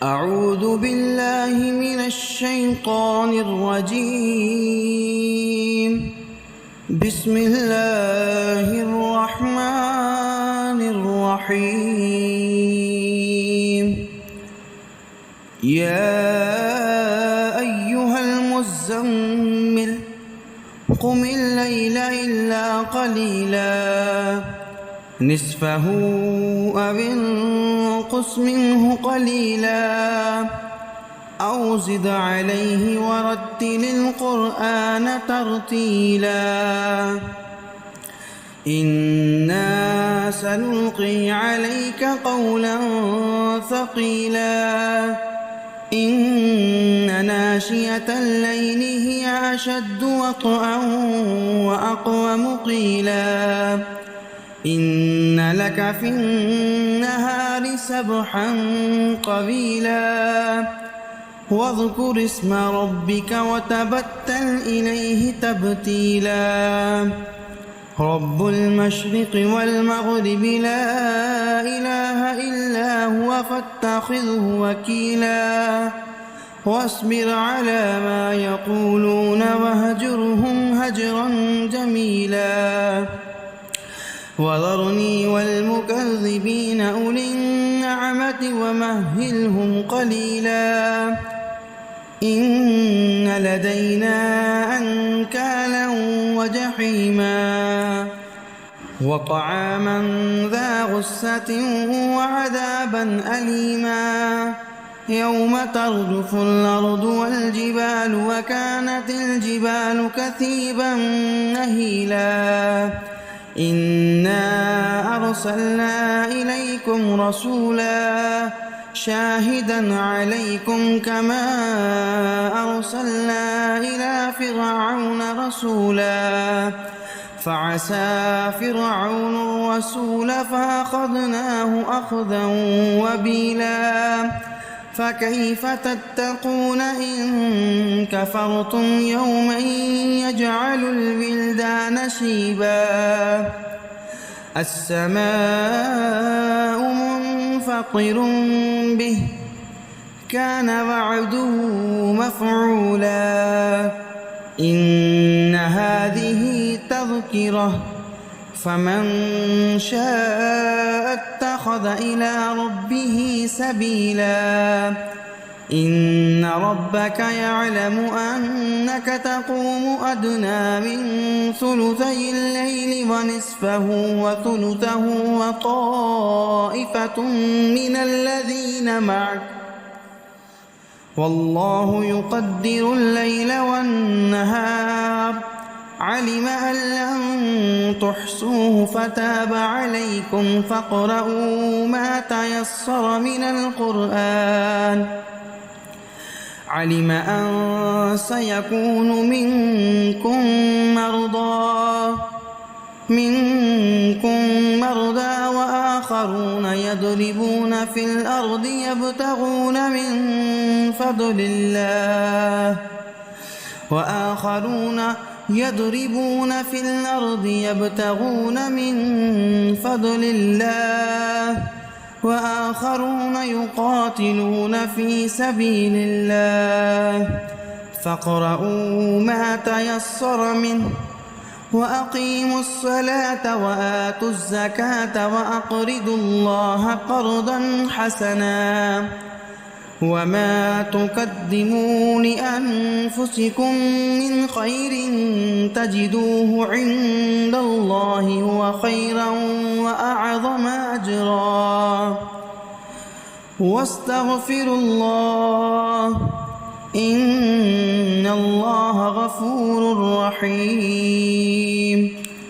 أعوذ بالله من الشيطان الرجيم. بسم الله الرحمن الرحيم. يا أيها المزمل قم الليل إلا قليلا نصفه أو انقص منه قليلا أو زد عليه ورتل القرآن ترتيلا إنا سنلقي عليك قولا ثقيلا إن ناشئة الليل هي أشد وطئا وأقوم قيلا إن لك في النهار سبحا طويلا واذكر اسم ربك وتبتل إليه تبتيلا رب المشرق والمغرب لا إله إلا هو فاتخذه وكيلا واصبر على ما يقولون واهجرهم هجرا جميلا وذرني والمكذبين أولي النعمة ومهلهم قليلا إن لدينا أنكالا وجحيما وطعاما ذا غصة وعذابا أليما يوم ترجف الأرض والجبال وكانت الجبال كثيبا مهيلا إنا أرسلنا إليكم رسولا شاهدا عليكم كما أرسلنا إلى فرعون رسولا فعسى فرعون الرسول فأخذناه أخذا وبيلا فكيف تتقون إن كفرتم يوما يجعل الولدان شيبا السماء منفطر به كان وعده مفعولا إن هذه تذكرة فمن شاء اتخذ إلى ربه سبيلا إن ربك يعلم أنك تقوم أدنى من ثلثي الليل ونصفه وثلثه وطائفة من الذين معك والله يقدر الليل والنهار علم أن لن تحصوه فتاب عليكم فاقرؤوا ما تيسر من القرآن علم أن سيكون منكم مرضى وآخرون يضربون في الأرض يبتغون من فضل الله وآخرون يقاتلون في سبيل الله فاقرؤوا ما تيسر منه وأقيموا الصلاة وآتوا الزكاة وأقرضوا الله قرضا حسنا وما تقدموا لأنفسكم من خير تجدوه عند الله هو خيرا وأعظم أجرا واستغفروا الله إن الله غفور رحيم.